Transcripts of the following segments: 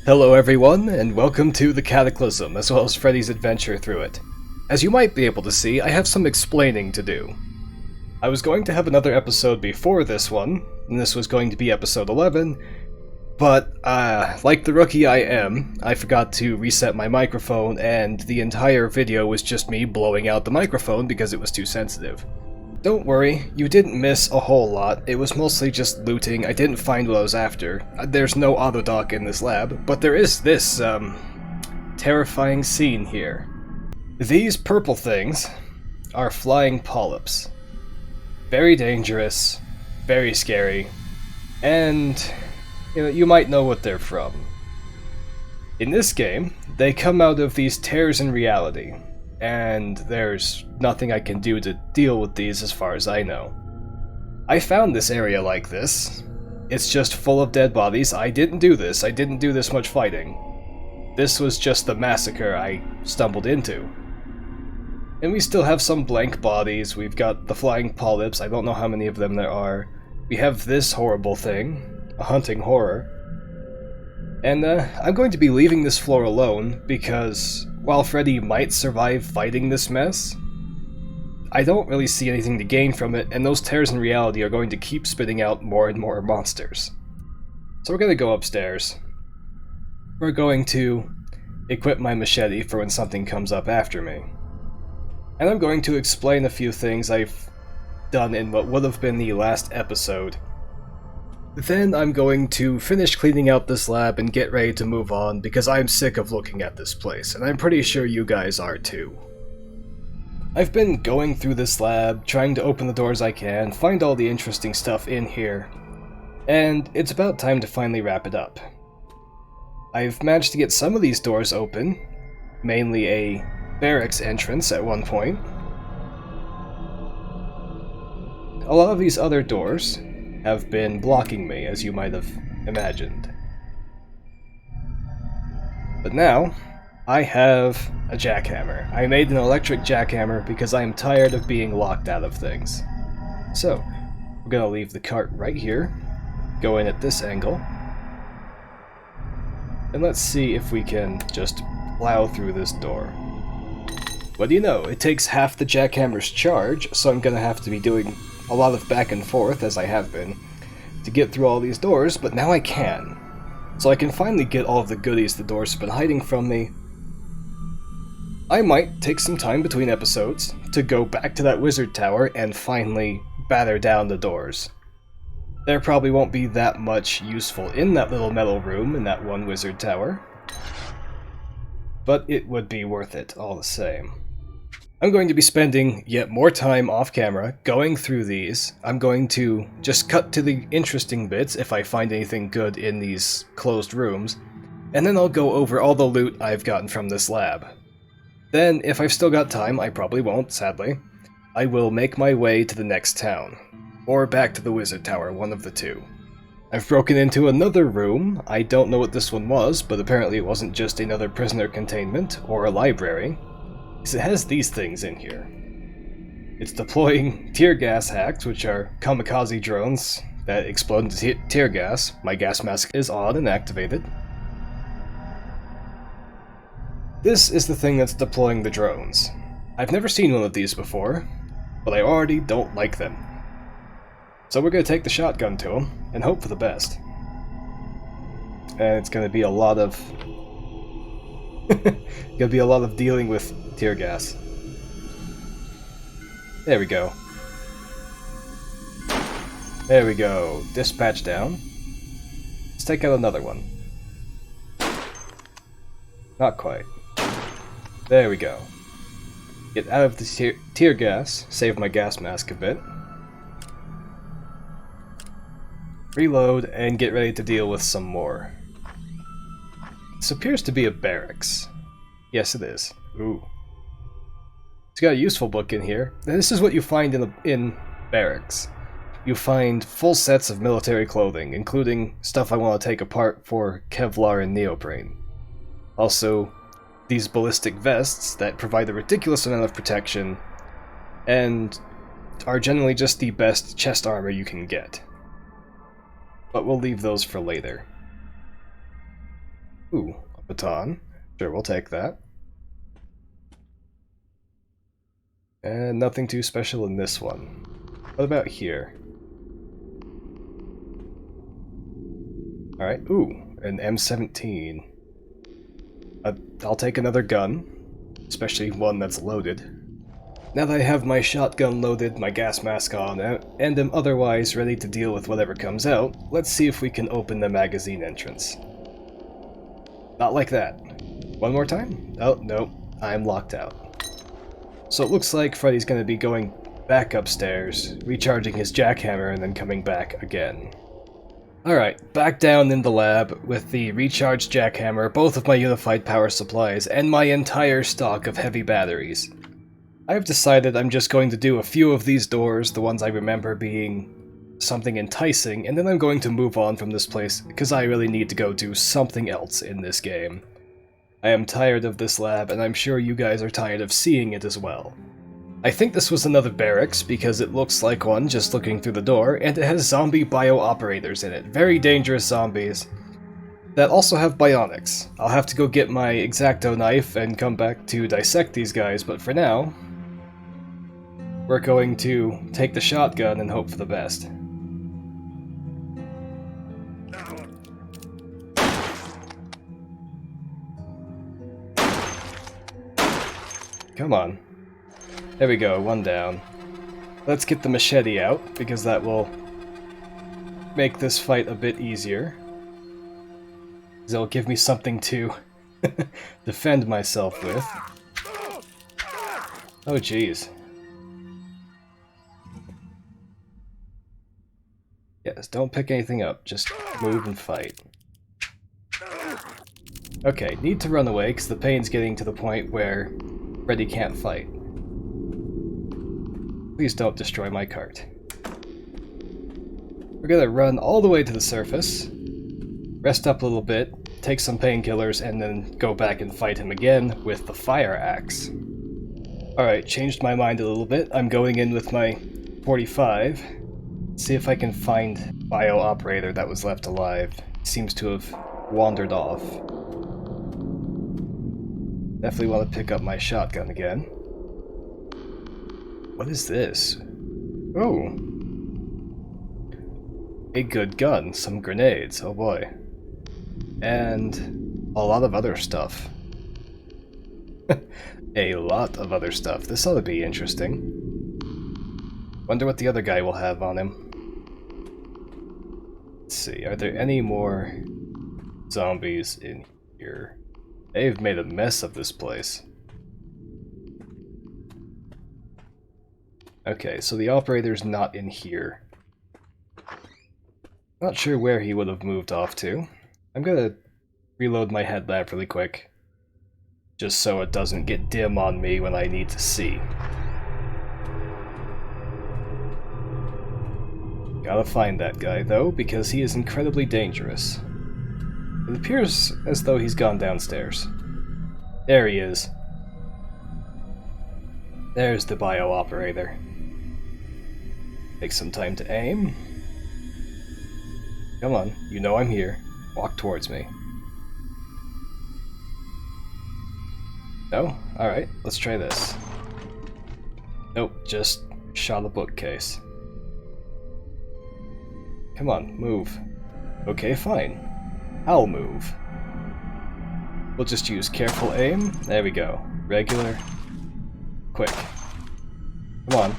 Hello everyone, and welcome to the Cataclysm, as well as Freddy's adventure through it. As you might be able to see, I have some explaining to do. I was going to have another episode before this one, and this was going to be episode 11, but, like the rookie I am, I forgot to reset my microphone, and the entire video was just me blowing out the microphone because it was too sensitive. Don't worry, you didn't miss a whole lot. It was mostly just looting. I didn't find what I was after. There's no AutoDoc in this lab, but there is this, terrifying scene here. These purple things are flying polyps. Very dangerous, very scary, and you might know what they're from. In this game, they come out of these tears in reality, and there's nothing I can do to deal with these as far as I know. I found this area like this. It's just full of dead bodies. I didn't do this. I didn't do this much fighting. This was just the massacre I stumbled into. And we still have some blank bodies. We've got the flying polyps. I don't know how many of them there are. We have this horrible thing, a hunting horror. And I'm going to be leaving this floor alone because while Freddy might survive fighting this mess, I don't really see anything to gain from it, and those tears in reality are going to keep spitting out more and more monsters. So we're going to go upstairs. We're going to equip my machete for when something comes up after me. And I'm going to explain a few things I've done in what would have been the last episode. Then I'm going to finish cleaning out this lab and get ready to move on because I'm sick of looking at this place, and I'm pretty sure you guys are too. I've been going through this lab, trying to open the doors I can, find all the interesting stuff in here, and it's about time to finally wrap it up. I've managed to get some of these doors open, mainly a barracks entrance at one point. A lot of these other doors have been blocking me, as you might have imagined. But now, I have a jackhammer. I made an electric jackhammer because I am tired of being locked out of things. So, we're gonna leave the cart right here, go in at this angle, and let's see if we can just plow through this door. What do you know, it takes half the jackhammer's charge, so I'm gonna have to be doing a lot of back and forth, as I have been, to get through all these doors, but now I can. So I can finally get all of the goodies the doors have been hiding from me. I might take some time between episodes to go back to that wizard tower and finally batter down the doors. There probably won't be that much useful in that little metal room in that one wizard tower, but it would be worth it all the same. I'm going to be spending yet more time off camera going through these. I'm going to just cut to the interesting bits if I find anything good in these closed rooms, and then I'll go over all the loot I've gotten from this lab. Then, if I've still got time, I probably won't, sadly, I will make my way to the next town, or back to the wizard tower, one of the two. I've broken into another room. I don't know what this one was, but apparently it wasn't just another prisoner containment or a library. It has these things in here. It's deploying tear gas hacks, which are kamikaze drones that explode into tear gas. My gas mask is on and activated. This is the thing that's deploying the drones. I've never seen one of these before, but I already don't like them. So we're going to take the shotgun to them and hope for the best. And it's going to be a lot of dealing with tear gas. There we go. There we go. Dispatch down. Let's take out another one. Not quite. There we go. Get out of the tear gas. Save my gas mask a bit. Reload and get ready to deal with some more. This appears to be a barracks. Yes, it is. Ooh. It's got a useful book in here. This is what you find in barracks. You find full sets of military clothing, including stuff I want to take apart for Kevlar and neoprene. Also, these ballistic vests that provide a ridiculous amount of protection, and are generally just the best chest armor you can get. But we'll leave those for later. Ooh, a baton. Sure, we'll take that. And nothing too special in this one. What about here? Alright, ooh, an M17. I'll take another gun, especially one that's loaded. Now that I have my shotgun loaded, my gas mask on, and am otherwise ready to deal with whatever comes out, let's see if we can open the magazine entrance. Not like that. One more time? Oh, no, I'm locked out. So it looks like Freddy's gonna be going back upstairs, recharging his jackhammer, and then coming back again. Alright, back down in the lab with the recharged jackhammer, both of my unified power supplies, and my entire stock of heavy batteries. I've decided I'm just going to do a few of these doors, the ones I remember being something enticing, and then I'm going to move on from this place because I really need to go do something else in this game. I am tired of this lab, and I'm sure you guys are tired of seeing it as well. I think this was another barracks because it looks like one just looking through the door, and it has zombie bio-operators in it. Very dangerous zombies that also have bionics. I'll have to go get my X-Acto knife and come back to dissect these guys, but for now, we're going to take the shotgun and hope for the best. Come on. There we go, one down. Let's get the machete out, because that will make this fight a bit easier. It'll give me something to defend myself with. Oh jeez. Yes, don't pick anything up, just move and fight. Okay, need to run away because the pain's getting to the point where Freddy can't fight. Please don't destroy my cart. We're gonna run all the way to the surface, rest up a little bit, take some painkillers, and then go back and fight him again with the fire axe. Alright, changed my mind a little bit. I'm going in with my 45. See if I can find bio operator that was left alive. Seems to have wandered off. Definitely want to pick up my shotgun again. What is this? Oh. A good gun, some grenades, oh boy. And a lot of other stuff. A lot of other stuff. This ought to be interesting. Wonder what the other guy will have on him. Let's see, are there any more zombies in here? They've made a mess of this place. Okay, so the operator's not in here. Not sure where he would have moved off to. I'm gonna reload my headlamp really quick, just so it doesn't get dim on me when I need to see. Gotta find that guy, though, because he is incredibly dangerous. It appears as though he's gone downstairs. There he is. There's the bio operator. Take some time to aim. Come on, you know I'm here. Walk towards me. No? Alright, let's try this. Nope, just shot a bookcase. Come on, move. Okay, fine. I'll move. We'll just use careful aim. There we go. Regular. Quick. Come on.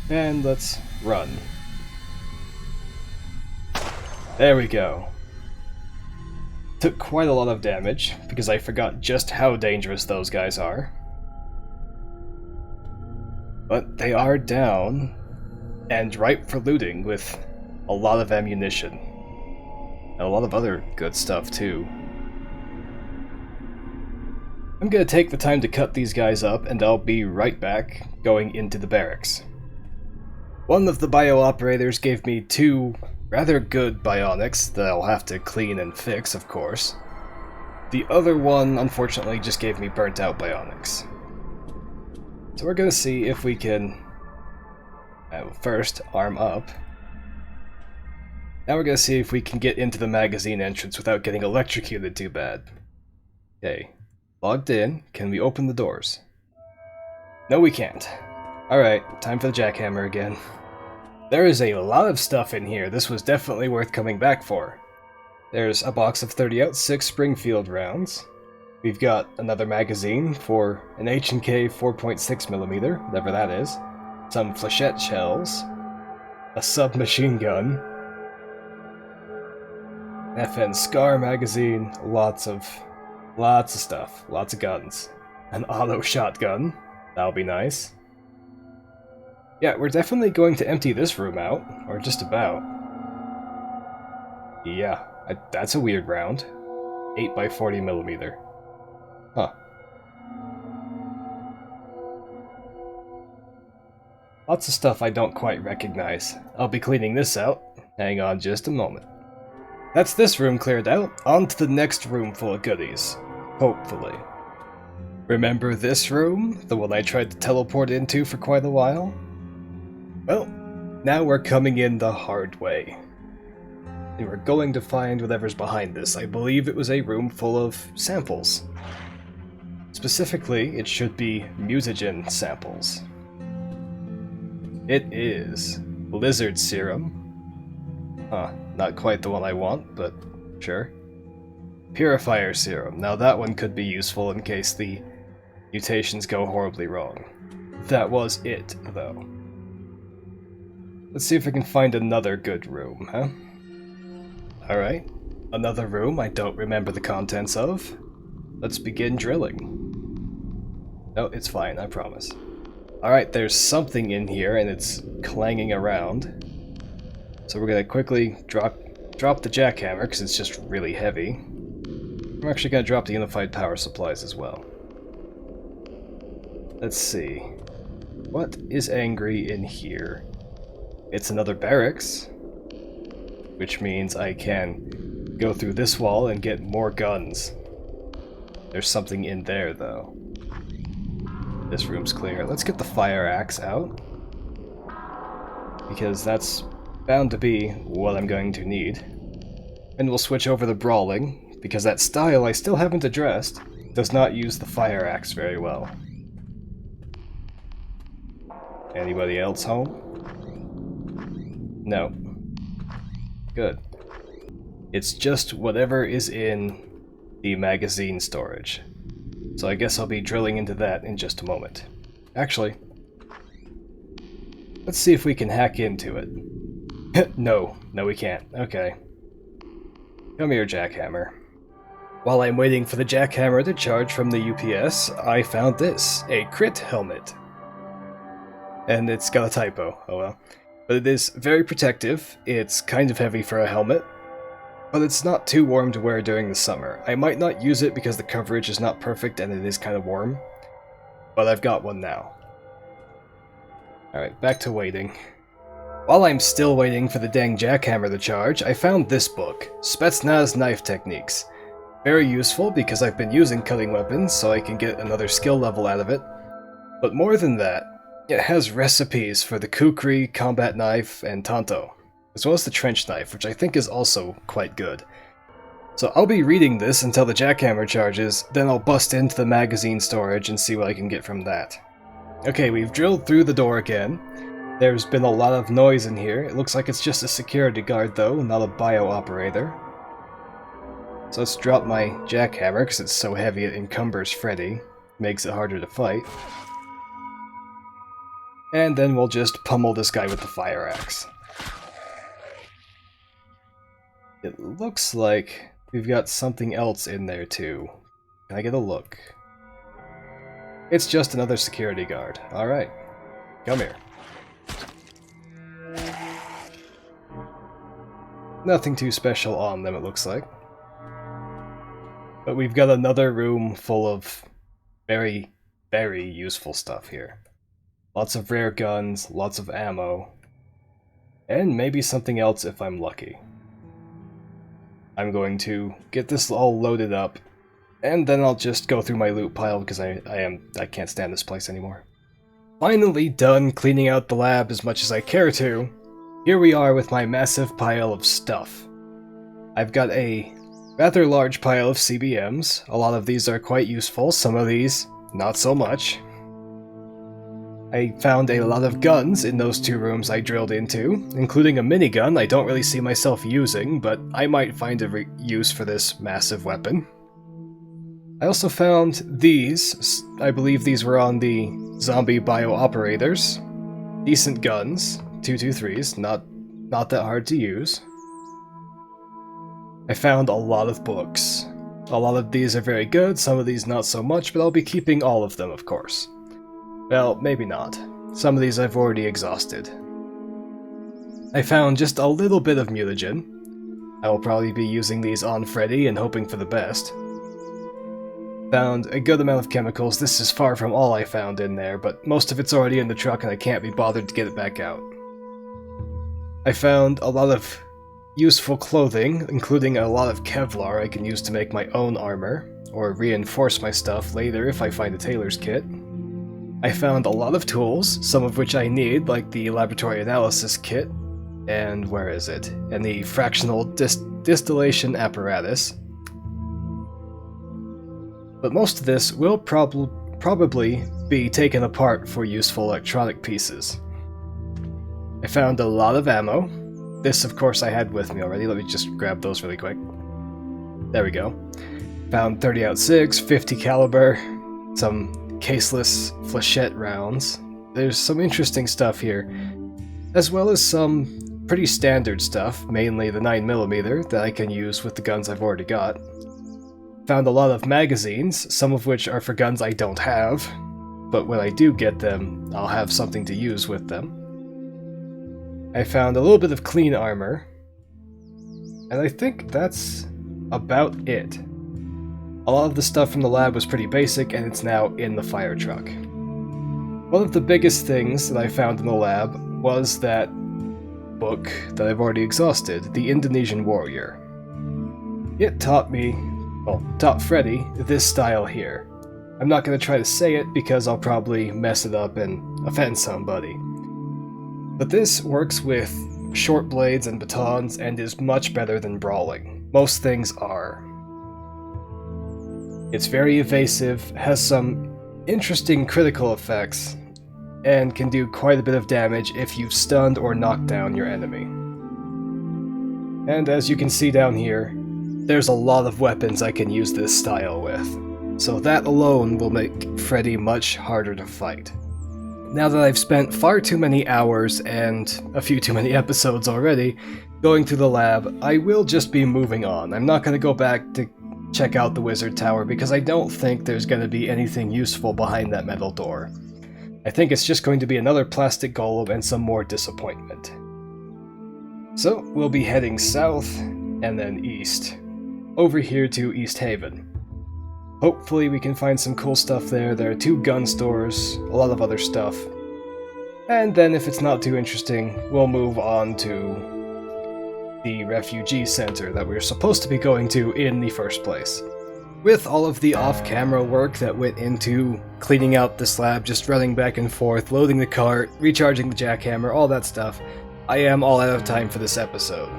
And let's run. There we go. Took quite a lot of damage, because I forgot just how dangerous those guys are. But they are down, and ripe for looting with a lot of ammunition. And a lot of other good stuff, too. I'm gonna take the time to cut these guys up, and I'll be right back, going into the barracks. One of the bio-operators gave me 2 rather good bionics that I'll have to clean and fix, of course. The other one, unfortunately, just gave me burnt-out bionics. So we're gonna see if we can, first, arm up. Now we're gonna see if we can get into the magazine entrance without getting electrocuted too bad. Okay. Logged in. Can we open the doors? No, we can't. Alright, time for the jackhammer again. There is a lot of stuff in here. This was definitely worth coming back for. There's a box of 30 6 Springfield rounds. We've got another magazine for an H&K 4.6mm, whatever that is. Some flechette shells. A submachine gun. FN Scar magazine. Lots of stuff. Lots of guns. An auto shotgun. That'll be nice. Yeah, we're definitely going to empty this room out. Or just about. Yeah, that's a weird round. 8x40mm. Huh. Lots of stuff I don't quite recognize. I'll be cleaning this out. Hang on just a moment. That's this room cleared out. On to the next room full of goodies. Hopefully. Remember this room? The one I tried to teleport into for quite a while? Well, now we're coming in the hard way. And we're going to find whatever's behind this. I believe it was a room full of samples. Specifically, it should be mutagen samples. It is lizard serum. Huh, not quite the one I want, but sure. Purifier serum. Now that one could be useful in case the mutations go horribly wrong. That was it, though. Let's see if I can find another good room, huh? Alright, another room I don't remember the contents of. Let's begin drilling. No, it's fine, I promise. Alright, there's something in here and it's clanging around. So we're gonna quickly drop the jackhammer because it's just really heavy. I'm actually gonna drop the unified power supplies as well. Let's see. What is angry in here? It's another barracks, which means I can go through this wall and get more guns. There's something in there, though. This room's clear. Let's get the fire axe out, because that's bound to be what I'm going to need. And we'll switch over to brawling, because that style I still haven't addressed does not use the fire axe very well. Anybody else home? No. Good. It's just whatever is in the magazine storage. So I guess I'll be drilling into that in just a moment. Actually, let's see if we can hack into it. No we can't. Okay. Come here, jackhammer. While I'm waiting for the jackhammer to charge from the UPS, I found this, a crit helmet. And it's got a typo, oh well. But it is very protective, it's kind of heavy for a helmet, but it's not too warm to wear during the summer. I might not use it because the coverage is not perfect and it is kind of warm, but I've got one now. Alright, back to waiting. While I'm still waiting for the dang jackhammer to charge, I found this book, Spetsnaz Knife Techniques. Very useful because I've been using cutting weapons, so I can get another skill level out of it. But more than that, it has recipes for the kukri, combat knife, and tanto, as well as the trench knife, which I think is also quite good. So I'll be reading this until the jackhammer charges, then I'll bust into the magazine storage and see what I can get from that. Okay, we've drilled through the door again. There's been a lot of noise in here. It looks like it's just a security guard though, not a bio-operator. So let's drop my jackhammer, because it's so heavy it encumbers Freddy. Makes it harder to fight. And then we'll just pummel this guy with the fire axe. It looks like we've got something else in there too. Can I get a look? It's just another security guard. Alright. Come here. Nothing too special on them, it looks like. But we've got another room full of very, very useful stuff here. Lots of rare guns, lots of ammo, and maybe something else if I'm lucky. I'm going to get this all loaded up, and then I'll just go through my loot pile because I can't stand this place anymore. Finally done cleaning out the lab as much as I care to. here we are with my massive pile of stuff. I've got a rather large pile of CBMs. A lot of these are quite useful, some of these not so much. I found a lot of guns in those 2 rooms I drilled into, including a minigun I don't really see myself using, but I might find a use for this massive weapon. I also found these. I believe these were on the zombie bio-operators. Decent guns, 223s, not that hard to use. I found a lot of books. A lot of these are very good, some of these not so much, but I'll be keeping all of them, of course. Well, maybe not. Some of these I've already exhausted. I found just a little bit of mutagen. I will probably be using these on Freddy and hoping for the best. Found a good amount of chemicals. This is far from all I found in there, but most of it's already in the truck and I can't be bothered to get it back out. I found a lot of useful clothing, including a lot of Kevlar I can use to make my own armor, or reinforce my stuff later if I find a tailor's kit. I found a lot of tools, some of which I need, like the laboratory analysis kit, and where is it? And the fractional distillation apparatus. But most of this will probably be taken apart for useful electronic pieces. I found a lot of ammo. This, of course, I had with me already. Let me just grab those really quick. There we go. Found 30-06, 50 caliber, some caseless flechette rounds. There's some interesting stuff here, as well as some pretty standard stuff, mainly the 9mm that I can use with the guns I've already got. Found a lot of magazines, some of which are for guns I don't have, but when I do get them, I'll have something to use with them. I found a little bit of clean armor, and I think that's about it. A lot of the stuff from the lab was pretty basic, and it's now in the fire truck. One of the biggest things that I found in the lab was that book that I've already exhausted, The Indonesian Warrior. It taught Freddy this style here. I'm not going to try to say it because I'll probably mess it up and offend somebody. But this works with short blades and batons and is much better than brawling. Most things are. It's very evasive, has some interesting critical effects, and can do quite a bit of damage if you've stunned or knocked down your enemy. And as you can see down here, there's a lot of weapons I can use this style with, so that alone will make Freddy much harder to fight. Now that I've spent far too many hours and a few too many episodes already going through the lab, I will just be moving on. I'm not going to go back to check out the wizard tower because I don't think there's going to be anything useful behind that metal door. I think it's just going to be another plastic golem and some more disappointment. So we'll be heading south and then east, over here to East Haven. Hopefully we can find some cool stuff there. There are 2 gun stores, a lot of other stuff. And then if it's not too interesting, we'll move on to the Refugee Center that we were supposed to be going to in the first place. With all of the off-camera work that went into cleaning out this lab, just running back and forth, loading the cart, recharging the jackhammer, all that stuff, I am all out of time for this episode.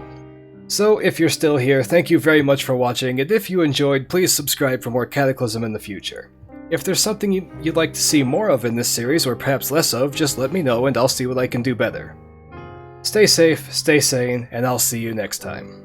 So if you're still here, thank you very much for watching, and if you enjoyed, please subscribe for more Cataclysm in the future. If there's something you'd like to see more of in this series, or perhaps less of, just let me know and I'll see what I can do better. Stay safe, stay sane, and I'll see you next time.